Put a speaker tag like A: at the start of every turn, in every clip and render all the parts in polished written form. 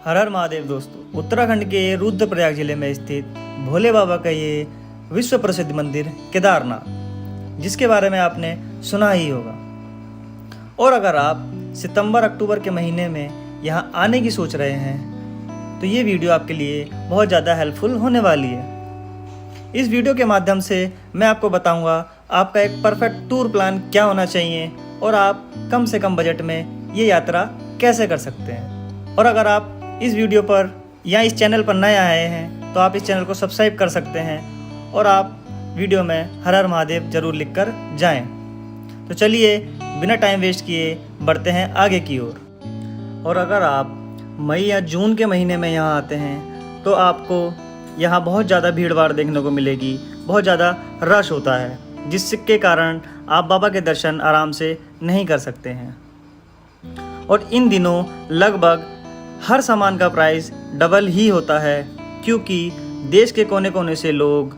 A: हर हर महादेव दोस्तों। उत्तराखंड के रुद्रप्रयाग जिले में स्थित भोले बाबा का ये विश्व प्रसिद्ध मंदिर केदारनाथ, जिसके बारे में आपने सुना ही होगा। और अगर आप सितंबर अक्टूबर के महीने में यहाँ आने की सोच रहे हैं तो ये वीडियो आपके लिए बहुत ज़्यादा हेल्पफुल होने वाली है। इस वीडियो के माध्यम से मैं आपको बताऊंगा आपका एक परफेक्ट टूर प्लान क्या होना चाहिए और आप कम से कम बजट में ये यात्रा कैसे कर सकते हैं। और अगर आप इस वीडियो पर या इस चैनल पर नए आए हैं तो आप इस चैनल को सब्सक्राइब कर सकते हैं और आप वीडियो में हर हर महादेव जरूर लिखकर जाएं। तो चलिए बिना टाइम वेस्ट किए बढ़ते हैं आगे की ओर। और अगर आप मई या जून के महीने में यहाँ आते हैं तो आपको यहाँ बहुत ज़्यादा भीड़ भाड़ देखने को मिलेगी, बहुत ज़्यादा रश होता है, जिसके कारण आप बाबा के दर्शन आराम से नहीं कर सकते हैं। और इन दिनों लगभग हर सामान का प्राइस डबल ही होता है, क्योंकि देश के कोने कोने से लोग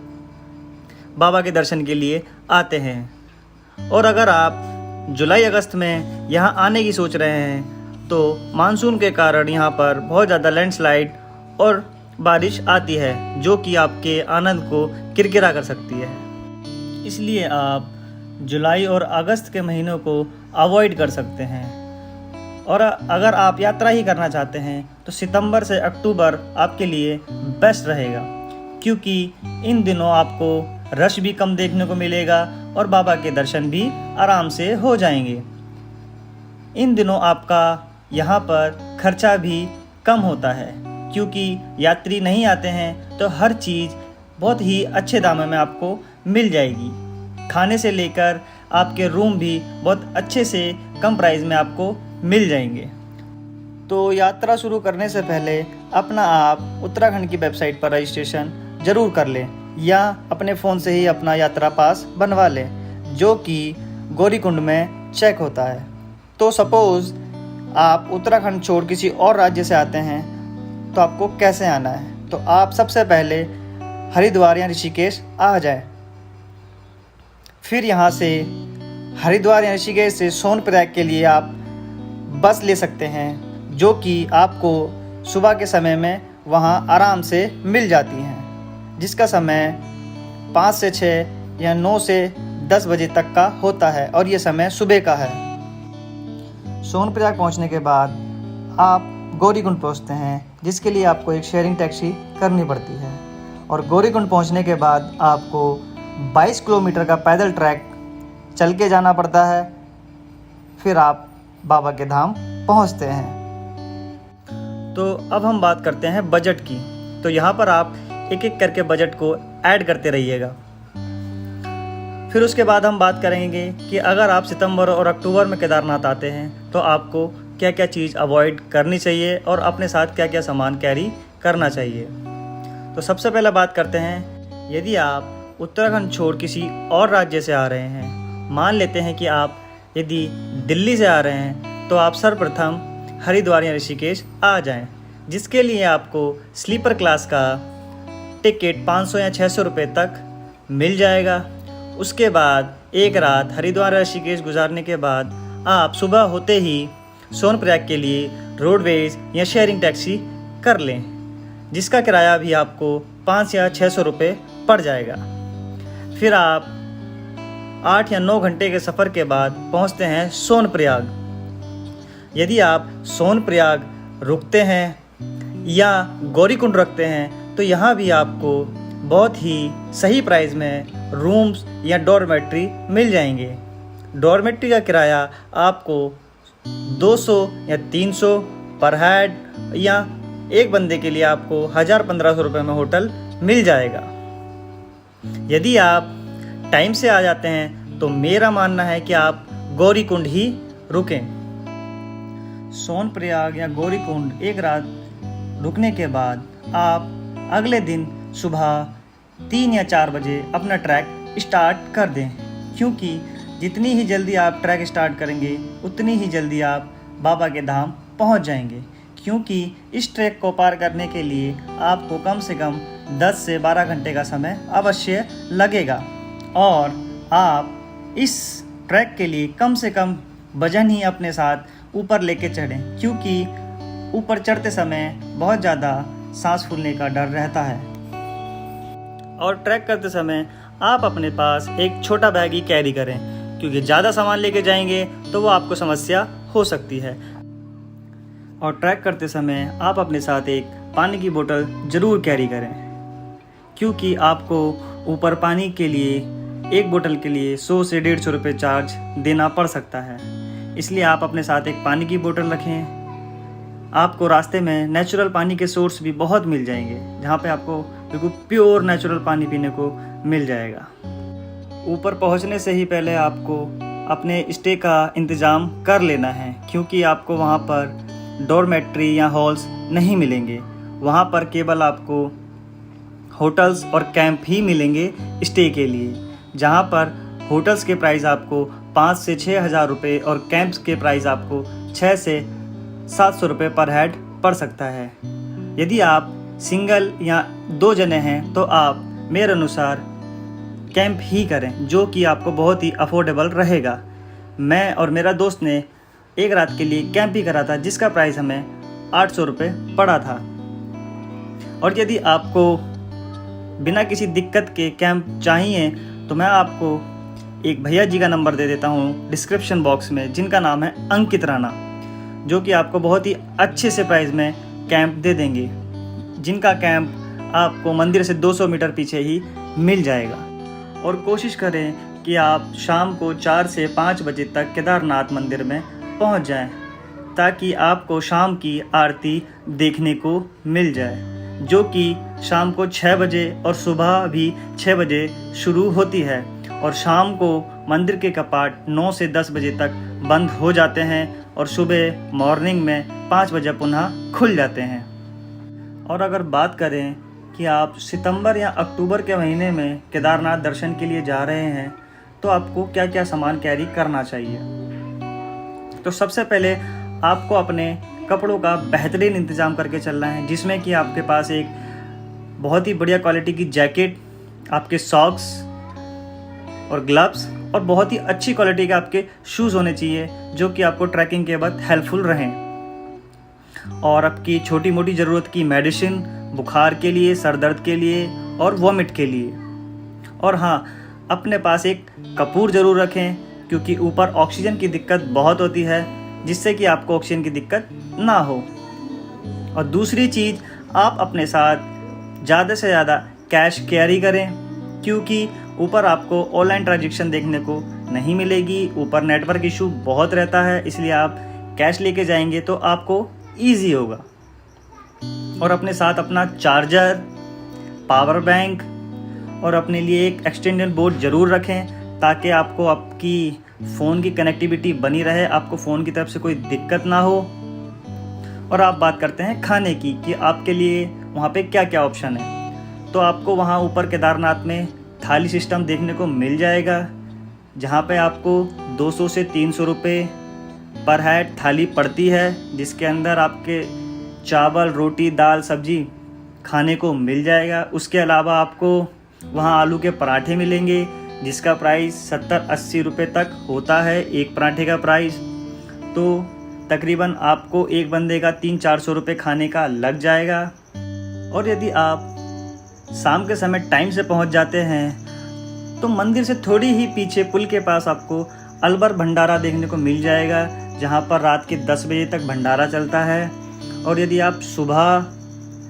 A: बाबा के दर्शन के लिए आते हैं। और अगर आप जुलाई अगस्त में यहाँ आने की सोच रहे हैं तो मानसून के कारण यहाँ पर बहुत ज़्यादा लैंडस्लाइड और बारिश आती है, जो कि आपके आनंद को किरकिरा कर सकती है। इसलिए आप जुलाई और अगस्त के महीनों को अवॉइड कर सकते हैं। और अगर आप यात्रा ही करना चाहते हैं तो सितंबर से अक्टूबर आपके लिए बेस्ट रहेगा, क्योंकि इन दिनों आपको रश भी कम देखने को मिलेगा और बाबा के दर्शन भी आराम से हो जाएंगे। इन दिनों आपका यहाँ पर खर्चा भी कम होता है, क्योंकि यात्री नहीं आते हैं तो हर चीज़ बहुत ही अच्छे दामों में आपको मिल जाएगी। खाने से लेकर आपके रूम भी बहुत अच्छे से कम प्राइस में आपको मिल जाएंगे। तो यात्रा शुरू करने से पहले अपना आप उत्तराखंड की वेबसाइट पर रजिस्ट्रेशन ज़रूर कर लें या अपने फ़ोन से ही अपना यात्रा पास बनवा लें, जो कि गौरीकुंड में चेक होता है। तो सपोज़ आप उत्तराखंड छोड़ किसी और राज्य से आते हैं तो आपको कैसे आना है, तो आप सबसे पहले हरिद्वार या ऋषिकेश आ जाएं। फिर यहाँ से हरिद्वार या ऋषिकेश से सोनप्रयाग के लिए आप बस ले सकते हैं, जो कि आपको सुबह के समय में वहाँ आराम से मिल जाती हैं, जिसका समय 5 से 6 या 9 से 10 बजे तक का होता है और ये समय सुबह का है। सोनप्रयाग पहुँचने के बाद आप गौरीकुंड पहुँचते हैं, जिसके लिए आपको एक शेयरिंग टैक्सी करनी पड़ती है। और गौरीकुंड पहुँचने के बाद आपको 22 किलोमीटर का पैदल ट्रैक चल के जाना पड़ता है। फिर आप बाबा के धाम पहुँचते हैं। तो अब हम बात करते हैं बजट की। तो यहाँ पर आप एक एक करके बजट को ऐड करते रहिएगा। फिर उसके बाद हम बात करेंगे कि अगर आप सितंबर और अक्टूबर में केदारनाथ आते हैं तो आपको क्या क्या चीज़ अवॉइड करनी चाहिए और अपने साथ क्या क्या सामान कैरी करना चाहिए। तो सबसे पहले बात करते हैं, यदि आप उत्तराखंड छोड़ किसी और राज्य से आ रहे हैं, मान लेते हैं कि आप यदि दिल्ली से आ रहे हैं, तो आप सर्वप्रथम हरिद्वार या ऋषिकेश आ जाएं, जिसके लिए आपको स्लीपर क्लास का टिकट 500 या 600 रुपये तक मिल जाएगा। उसके बाद एक रात हरिद्वार या ऋषिकेश गुजारने के बाद आप सुबह होते ही सोनप्रयाग के लिए रोडवेज या शेयरिंग टैक्सी कर लें, जिसका किराया भी आपको 5 या 600 रुपये पड़ जाएगा। फिर आप 8 या 9 घंटे के सफ़र के बाद पहुंचते हैं सोनप्रयाग। यदि आप सोनप्रयाग रुकते हैं या गौरीकुंड रखते हैं तो यहाँ भी आपको बहुत ही सही प्राइस में रूम्स या डॉर्मेट्री मिल जाएंगे। डॉर्मेट्री का किराया आपको 200 या 300 पर हेड या एक बंदे के लिए आपको 1000-1500 रुपये में होटल मिल जाएगा। यदि आप टाइम से आ जाते हैं तो मेरा मानना है कि आप गौरीकुंड ही रुकें। सोनप्रयाग या गौरीकुंड एक रात रुकने के बाद आप अगले दिन सुबह 3 या 4 बजे अपना ट्रैक स्टार्ट कर दें, क्योंकि जितनी ही जल्दी आप ट्रैक स्टार्ट करेंगे उतनी ही जल्दी आप बाबा के धाम पहुंच जाएंगे, क्योंकि इस ट्रैक को पार करने के लिए आपको कम से कम 10 से 12 घंटे का समय अवश्य लगेगा। और आप इस ट्रैक के लिए कम से कम वजन ही अपने साथ ऊपर लेके चढ़ें, क्योंकि ऊपर चढ़ते समय बहुत ज़्यादा सांस फूलने का डर रहता है। और ट्रैक करते समय आप अपने पास एक छोटा बैग ही कैरी करें, क्योंकि ज़्यादा सामान लेके जाएंगे तो वो आपको समस्या हो सकती है। और ट्रैक करते समय आप अपने साथ एक पानी की बोतल ज़रूर कैरी करें, क्योंकि आपको ऊपर पानी के लिए एक बोतल के लिए 100 से 150 रुपये चार्ज देना पड़ सकता है। इसलिए आप अपने साथ एक पानी की बोतल रखें। आपको रास्ते में नेचुरल पानी के सोर्स भी बहुत मिल जाएंगे, जहाँ पे आपको बिल्कुल प्योर नेचुरल पानी पीने को मिल जाएगा। ऊपर पहुँचने से ही पहले आपको अपने स्टे का इंतज़ाम कर लेना है, क्योंकि आपको वहाँ पर डॉर्मेट्री या हॉल्स नहीं मिलेंगे। वहाँ पर केवल आपको होटल्स और कैंप ही मिलेंगे स्टे के लिए, जहाँ पर होटल्स के प्राइस आपको 5 से 6 हज़ार रुपये और कैंप्स के प्राइस आपको 6 से 700 रुपये पर हेड पड़ सकता है। यदि आप सिंगल या 2 जने हैं तो आप मेरे अनुसार कैंप ही करें, जो कि आपको बहुत ही अफोर्डेबल रहेगा। मैं और मेरा दोस्त ने एक रात के लिए कैंप ही करा था, जिसका प्राइस हमें 800 रुपये पड़ा था। और यदि आपको बिना किसी दिक्कत के कैंप चाहिए तो मैं आपको एक भैया जी का नंबर दे देता हूँ डिस्क्रिप्शन बॉक्स में, जिनका नाम है अंकित राणा, जो कि आपको बहुत ही अच्छे से प्राइस में कैंप दे देंगे, जिनका कैंप आपको मंदिर से 200 मीटर पीछे ही मिल जाएगा। और कोशिश करें कि आप शाम को 4 से 5 बजे तक केदारनाथ मंदिर में पहुंच जाएं, ताकि आपको शाम की आरती देखने को मिल जाए, जो कि शाम को 6 बजे और सुबह भी 6 बजे शुरू होती है। और शाम को मंदिर के कपाट 9 से 10 बजे तक बंद हो जाते हैं और सुबह मॉर्निंग में 5 बजे पुनः खुल जाते हैं। और अगर बात करें कि आप सितंबर या अक्टूबर के महीने में केदारनाथ दर्शन के लिए जा रहे हैं तो आपको क्या क्या सामान कैरी करना चाहिए। तो सबसे पहले आपको अपने कपड़ों का बेहतरीन इंतज़ाम करके चलना है, जिसमें कि आपके पास एक बहुत ही बढ़िया क्वालिटी की जैकेट, आपके सॉक्स और ग्लव्स और बहुत ही अच्छी क्वालिटी के आपके शूज़ होने चाहिए, जो कि आपको ट्रैकिंग के वक्त हेल्पफुल रहें। और आपकी छोटी मोटी ज़रूरत की मेडिसिन, बुखार के लिए, सर दर्द के लिए और वॉमिट के लिए। और हाँ, अपने पास एक कपूर ज़रूर रखें, क्योंकि ऊपर ऑक्सीजन की दिक्कत बहुत होती है, जिससे कि आपको ऑक्सीजन की दिक्कत ना हो। और दूसरी चीज़, आप अपने साथ ज़्यादा से ज़्यादा कैश कैरी करें, क्योंकि ऊपर आपको ऑनलाइन ट्रांजैक्शन देखने को नहीं मिलेगी। ऊपर नेटवर्क इशू बहुत रहता है, इसलिए आप कैश लेके जाएंगे तो आपको ईजी होगा। और अपने साथ अपना चार्जर, पावर बैंक और अपने लिए एक एक्सटेंशन बोर्ड ज़रूर रखें, ताकि आपको आपकी फ़ोन की कनेक्टिविटी बनी रहे, आपको फ़ोन की तरफ से कोई दिक्कत ना हो। और आप बात करते हैं खाने की कि आपके लिए वहाँ पे क्या क्या ऑप्शन है। तो आपको वहाँ ऊपर केदारनाथ में थाली सिस्टम देखने को मिल जाएगा, जहाँ पे आपको 200 से 300 रुपये पर हेड थाली पड़ती है, जिसके अंदर आपके चावल, रोटी, दाल, सब्जी खाने को मिल जाएगा। उसके अलावा आपको वहाँ आलू के पराठे मिलेंगे, जिसका प्राइस 70-80 रुपये तक होता है एक पराठे का प्राइस। तो तकरीबन आपको एक बंदे का 300-400 रुपये खाने का लग जाएगा। और यदि आप शाम के समय टाइम से पहुंच जाते हैं तो मंदिर से थोड़ी ही पीछे पुल के पास आपको अलबर भंडारा देखने को मिल जाएगा, जहां पर रात के 10 बजे तक भंडारा चलता है। और यदि आप सुबह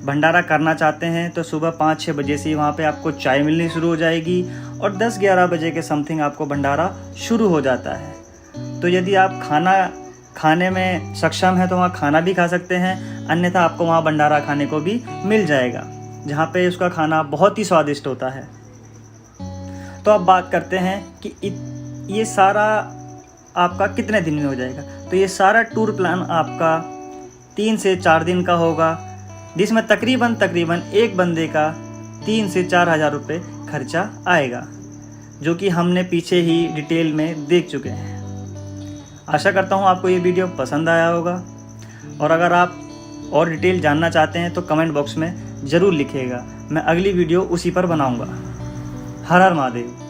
A: भंडारा करना चाहते हैं तो सुबह 5-6 बजे से वहाँ पे आपको चाय मिलनी शुरू हो जाएगी और 10-11 बजे के समथिंग आपको भंडारा शुरू हो जाता है। तो यदि आप खाना खाने में सक्षम है तो वहाँ खाना भी खा सकते हैं, अन्यथा आपको वहाँ भंडारा खाने को भी मिल जाएगा, जहाँ पे उसका खाना बहुत ही स्वादिष्ट होता है। तो अब बात करते हैं कि ये सारा आपका कितने दिन में हो जाएगा। तो ये सारा टूर प्लान आपका 3 से 4 दिन का होगा, जिसमें तकरीबन एक बंदे का 3 से 4 हज़ार रुपये खर्चा आएगा, जो कि हमने पीछे ही डिटेल में देख चुके हैं। आशा करता हूँ आपको ये वीडियो पसंद आया होगा, और अगर आप और डिटेल जानना चाहते हैं तो कमेंट बॉक्स में ज़रूर लिखिएगा, मैं अगली वीडियो उसी पर बनाऊँगा। हर हर महादेव।